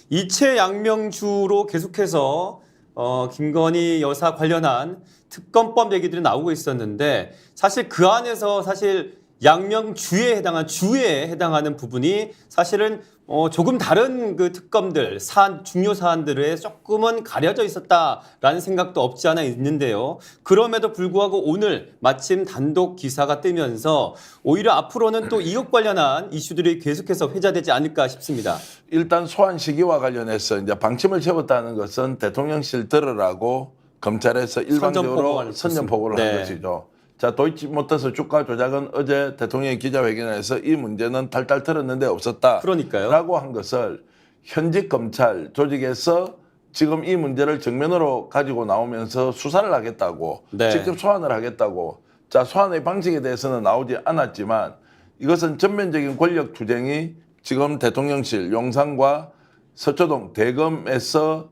이채 양명주로 계속해서 김건희 여사 관련한 특검법 얘기들이 나오고 있었는데 사실 그 안에서 사실 양명주에 해당하는 부분이 사실은 조금 다른 그 특검들 중요 사안들에 조금은 가려져 있었다라는 생각도 없지 않아 있는데요. 그럼에도 불구하고 오늘 마침 단독 기사가 뜨면서 오히려 앞으로는 또 이것 관련한 이슈들이 계속해서 회자되지 않을까 싶습니다. 일단 소환 시기와 관련해서 이제 방침을 세웠다는 것은 대통령실 들으라고 검찰에서 일방적으로 선전포고를 한 것이죠. 자, 도이치모터스 주가 조작은 어제 대통령이 기자회견에서 이 문제는 탈탈 털었는데 없었다. 그러니까요. 라고 한 것을 현직 검찰 조직에서 지금 이 문제를 정면으로 가지고 나오면서 수사를 하겠다고 직접 소환을 하겠다고. 자, 소환의 방식에 대해서는 나오지 않았지만 이것은 전면적인 권력 투쟁이 지금 대통령실 용산과 서초동 대검에서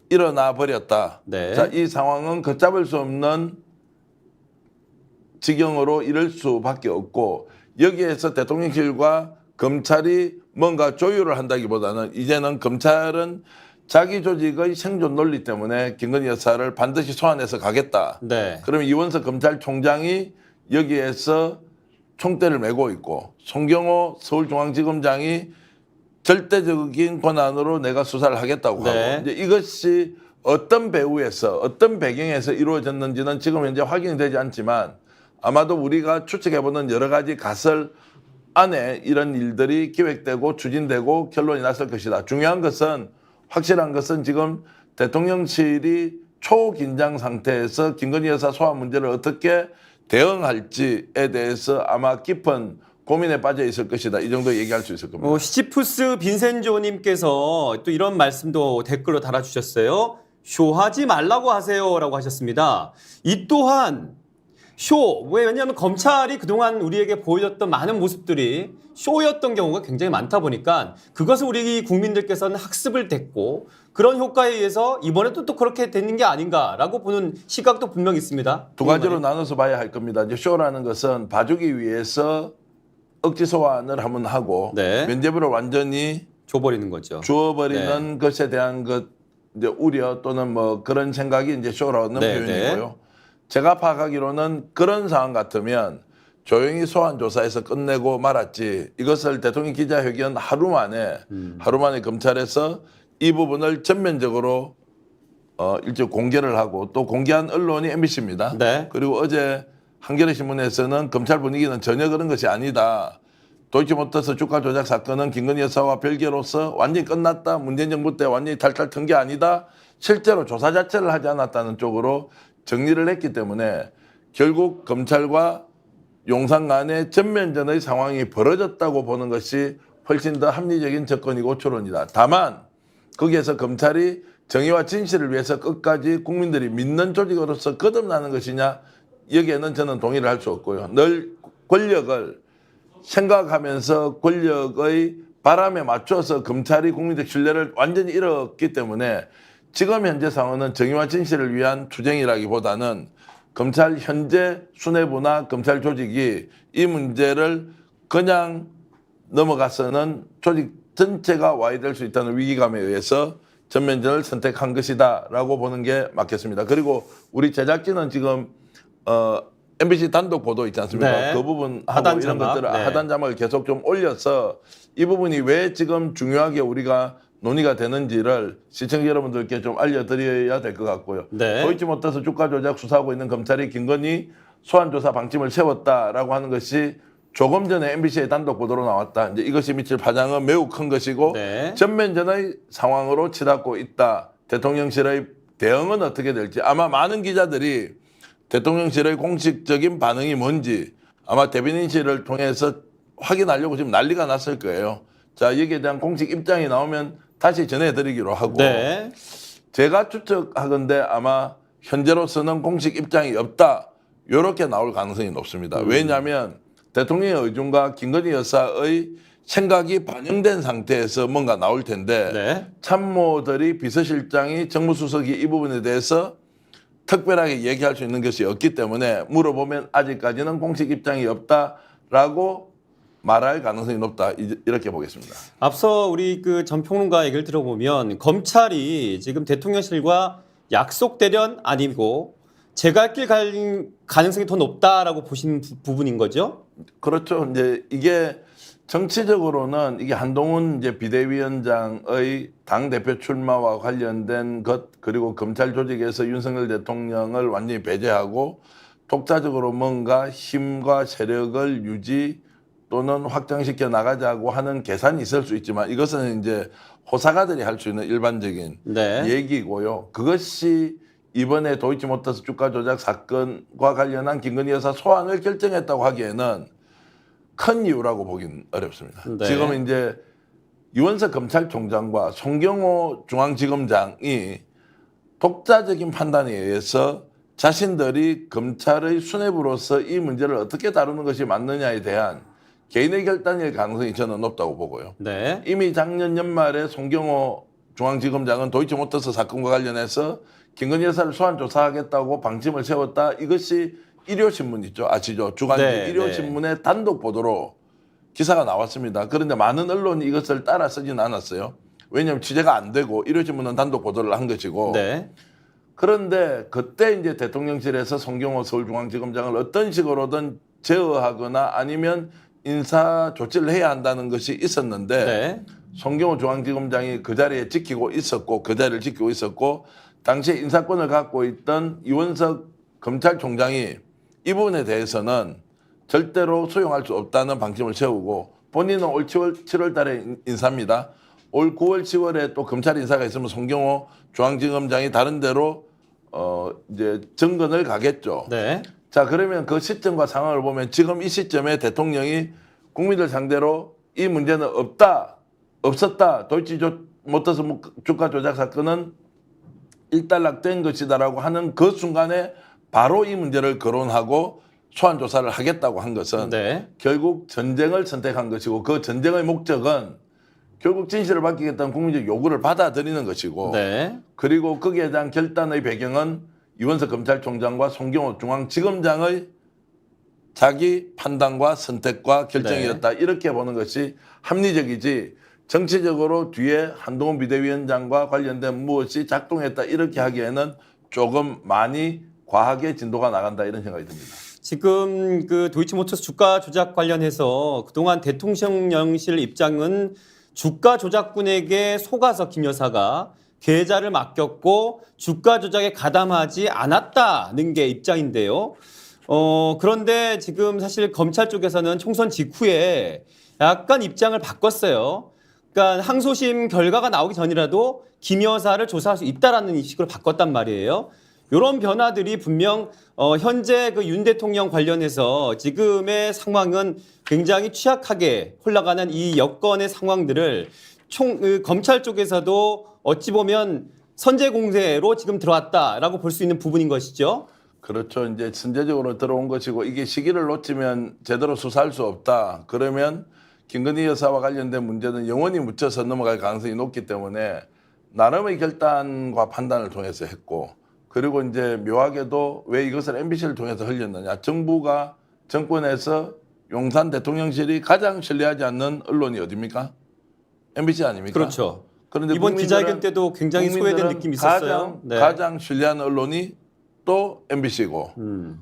일어나 버렸다. 자, 이 상황은 걷잡을 수 없는 지경으로 이럴 수밖에 없고 여기에서 대통령실과 검찰이 뭔가 조율을 한다기보다는 이제는 검찰은 자기 조직의 생존 논리 때문에 김건희 여사를 반드시 소환해서 가겠다. 그러면 이원석 검찰총장이 여기에서 총대를 메고 있고 송경호 서울중앙지검장이 절대적인 권한으로 내가 수사를 하겠다고 하고 이제 이것이 어떤 배후에서 어떤 배경에서 이루어졌는지는 지금 현재 확인이 되지 않지만 아마도 우리가 추측해보는 여러 가지 가설 안에 이런 일들이 기획되고 추진되고 결론이 났을 것이다. 중요한 것은 확실한 것은 지금 대통령실이 초긴장 상태에서 김건희 여사 소환 문제를 어떻게 대응할지에 대해서 아마 깊은 고민에 빠져 있을 것이다. 이 정도 얘기할 수 있을 겁니다. 시치푸스 빈센조님께서 또 이런 말씀도 댓글로 달아주셨어요. 쇼하지 말라고 하세요라고 하셨습니다. 이 또한 왜냐하면 검찰이 그동안 우리에게 보여줬던 많은 모습들이 쇼였던 경우가 굉장히 많다 보니까 그것을 우리 국민들께서는 학습을 됐고 그런 효과에 의해서 이번에도 또 그렇게 되는 게 아닌가라고 보는 시각도 분명히 있습니다. 두 가지로 나눠서 봐야 할 겁니다. 이제 쇼라는 것은 봐주기 위해서 억지 소환을 한번 하고 면죄부를 완전히 줘버리는 거죠. 주어버리는 것에 대한 이제 우려 또는 뭐 그런 생각이 이제 쇼라는 표현이고요. 제가 파악하기로는 그런 상황 같으면 조용히 소환 조사해서 끝내고 말았지 이것을 대통령 기자회견 하루 만에 검찰에서 이 부분을 전면적으로 일찍 공개를 하고 또 공개한 언론이 MBC입니다. 그리고 어제 한겨레 신문에서는 검찰 분위기는 전혀 그런 것이 아니다. 도이치모터스 주가 조작 사건은 김건희 여사와 별개로서 완전히 끝났다. 문재인 정부 때 완전히 탈탈 턴 게 아니다. 실제로 조사 자체를 하지 않았다는 쪽으로 정리를 했기 때문에 결국 검찰과 용산 간의 전면전의 상황이 벌어졌다고 보는 것이 훨씬 더 합리적인 접근이고 추론이다. 다만 거기에서 검찰이 정의와 진실을 위해서 끝까지 국민들이 믿는 조직으로서 거듭나는 것이냐 여기에는 저는 동의를 할 수 없고요. 늘 권력을 생각하면서 권력의 바람에 맞춰서 검찰이 국민적 신뢰를 완전히 잃었기 때문에 지금 현재 상황은 정의와 진실을 위한 투쟁이라기보다는 검찰 현재 수뇌부나 검찰 조직이 이 문제를 그냥 넘어가서는 조직 전체가 와해될 수 있다는 위기감에 의해서 전면전을 선택한 것이다 라고 보는 게 맞겠습니다. 그리고 우리 제작진은 지금 MBC 단독 보도 있지 않습니까? 그 부분하고 이런 것들을 하단 자막을 계속 좀 올려서 이 부분이 왜 지금 중요하게 우리가 논의가 되는지를 시청자 여러분들께 좀 알려드려야 될 것 같고요. 도이치모터스 주가 조작 수사하고 있는 검찰이 김건희 소환조사 방침을 세웠다라고 하는 것이 조금 전에 MBC의 단독 보도로 나왔다. 이제 이것이 미칠 파장은 매우 큰 것이고 전면전의 상황으로 치닫고 있다. 대통령실의 대응은 어떻게 될지 아마 많은 기자들이 대통령실의 공식적인 반응이 뭔지 아마 대변인실을 통해서 확인하려고 지금 난리가 났을 거예요. 자, 여기에 대한 공식 입장이 나오면 다시 전해드리기로 하고 제가 추측하건대 아마 현재로서는 공식 입장이 없다. 이렇게 나올 가능성이 높습니다. 왜냐하면 대통령의 의중과 김건희 여사의 생각이 반영된 상태에서 뭔가 나올 텐데 참모들이 비서실장이 정무수석이 이 부분에 대해서 특별하게 얘기할 수 있는 것이 없기 때문에 물어보면 아직까지는 공식 입장이 없다라고 말할 가능성이 높다 이렇게 보겠습니다. 앞서 우리 그 전 평론가 얘기를 들어보면 검찰이 지금 대통령실과 약속 대련 아니고 제갈길 갈 가능성이 더 높다라고 보시는 부분인 거죠? 그렇죠. 이제 이게 정치적으로는 이게 한동훈 이제 비대위원장의 당 대표 출마와 관련된 것 그리고 검찰 조직에서 윤석열 대통령을 완전히 배제하고 독자적으로 뭔가 힘과 세력을 유지 또는 확장시켜 나가자고 하는 계산이 있을 수 있지만 이것은 이제 호사가들이 할 수 있는 일반적인 네. 얘기고요. 그것이 이번에 도이치모터스 주가 조작 사건과 관련한 김건희 여사 소환을 결정했다고 하기에는 큰 이유라고 보긴 어렵습니다. 네. 지금 이제 유원석 검찰총장과 송경호 중앙지검장이 독자적인 판단에 의해서 자신들이 검찰의 수뇌부로서 이 문제를 어떻게 다루는 것이 맞느냐에 대한 개인의 결단일 가능성이 저는 높다고 보고요. 네. 이미 작년 연말에 송경호 중앙지검장은 도이치모터스 사건과 관련해서 김건희 여사를 소환 조사하겠다고 방침을 세웠다. 이것이 일요신문 있죠. 아시죠? 주간지 네, 일요신문의 단독 보도로 기사가 나왔습니다. 그런데 많은 언론이 이것을 따라 쓰지는 않았어요. 왜냐하면 취재가 안 되고 일요신문은 단독 보도를 한 것이고. 네. 그런데 그때 이제 대통령실에서 송경호 서울중앙지검장을 어떤 식으로든 제어하거나 아니면 인사 조치를 해야 한다는 것이 있었는데 네. 송경호 중앙지검장이 그 자리에 지키고 있었고 그 자리를 지키고 있었고 당시에 인사권을 갖고 있던 이원석 검찰총장이 이 부분에 대해서는 절대로 수용할 수 없다는 방침을 세우고 본인은 올 7월 달에 인사입니다. 올 9월 10월에 또 검찰 인사가 있으면 송경호 중앙지검장이 다른 데로 이제 정근을 가겠죠. 네. 자, 그러면 그 시점과 상황을 보면 지금 이 시점에 대통령이 국민들 상대로 이 문제는 없었다. 도이치모터스 주가 조작 사건은 일단락된 것이다라고 하는 그 순간에 바로 이 문제를 거론하고 소환 조사를 하겠다고 한 것은 네. 결국 전쟁을 선택한 것이고 그 전쟁의 목적은 결국 진실을 밝히겠다는 국민적 요구를 받아들이는 것이고 네. 그리고 거기에 대한 결단의 배경은 이원석 검찰총장과 송경호 중앙지검장의 자기 판단과 선택과 결정이었다. 이렇게 보는 것이 합리적이지 정치적으로 뒤에 한동훈 비대위원장과 관련된 무엇이 작동했다. 이렇게 하기에는 조금 많이 과하게 진도가 나간다. 이런 생각이 듭니다. 지금 그 도이치모터스 주가 조작 관련해서 그동안 대통령실 입장은 주가 조작꾼에게 속아서 김 여사가 계좌를 맡겼고 주가 조작에 가담하지 않았다는 게 입장인데요. 그런데 지금 사실 검찰 쪽에서는 총선 직후에 약간 입장을 바꿨어요. 그러니까 항소심 결과가 나오기 전이라도 김 여사를 조사할 수 있다라는 식으로 바꿨단 말이에요. 이런 변화들이 분명 현재 그 윤 대통령 관련해서 지금의 상황은 굉장히 취약하게 흘러가는 이 여건의 상황들을 검찰 쪽에서도 어찌 보면 선제 공세로 지금 들어왔다라고 볼 수 있는 부분인 것이죠. 그렇죠. 이제 선제적으로 들어온 것이고 이게 시기를 놓치면 제대로 수사할 수 없다. 그러면 김건희 여사와 관련된 문제는 영원히 묻혀서 넘어갈 가능성이 높기 때문에 나름의 결단과 판단을 통해서 했고 그리고 이제 묘하게도 왜 이것을 MBC를 통해서 흘렸느냐. 정부가 정권에서 용산 대통령실이 가장 신뢰하지 않는 언론이 어디입니까? MBC 아닙니까? 그렇죠. 그런데 이번 국민들은- 기자회견 때도 굉장히 소외된 느낌이 있었어요. 가장 신뢰하는 언론이 또 MBC고.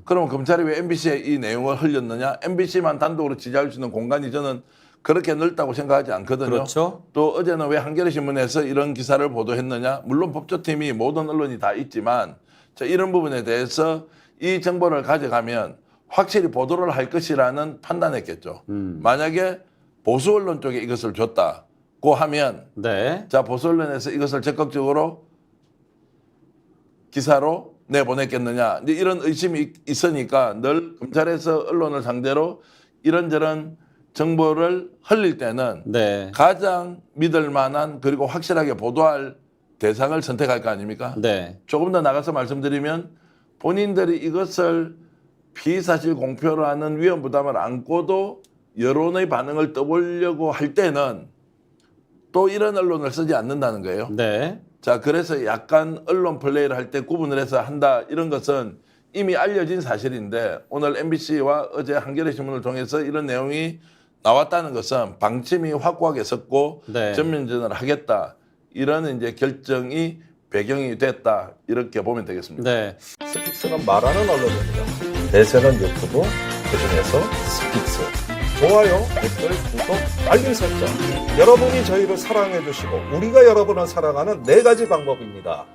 그럼 검찰이 왜 MBC에 이 내용을 흘렸느냐? MBC만 단독으로 지지할 수 있는 공간이 저는 그렇게 넓다고 생각하지 않거든요. 그렇죠. 또 어제는 왜 한겨레 신문에서 이런 기사를 보도했느냐? 물론 법조팀이 모든 언론이 다 있지만 자, 이런 부분에 대해서 이 정보를 가져가면 확실히 보도를 할 것이라는 판단했겠죠. 만약에 보수 언론 쪽에 이것을 줬다고 하면 네. 자, 보수 언론에서 이것을 적극적으로 기사로 내보냈겠느냐. 이제 이런 의심이 있으니까 늘 검찰에서 언론을 상대로 이런저런 정보를 흘릴 때는 네. 가장 믿을 만한 그리고 확실하게 보도할 대상을 선택할 거 아닙니까? 네. 조금 더 나가서 말씀드리면 본인들이 이것을 피사실 공표라는 위험 부담을 안고도 여론의 반응을 떠보려고 할 때는 또 이런 언론을 쓰지 않는다는 거예요. 네. 자, 그래서 약간 언론 플레이를 할 때 구분을 해서 한다. 이런 것은 이미 알려진 사실인데 오늘 MBC와 어제 한겨레 신문을 통해서 이런 내용이 나왔다는 것은 방침이 확고하게 섰고 네. 전면전을 하겠다 이런 이제 결정이 배경이 됐다 이렇게 보면 되겠습니다. 네. 스픽스는 말하는 언론입니다. 대세는 유튜브, 그중에서 스픽스. 좋아요, 댓글, 구독, 알림 설정. 여러분이 저희를 사랑해 주시고 우리가 여러분을 사랑하는 4가지 방법입니다.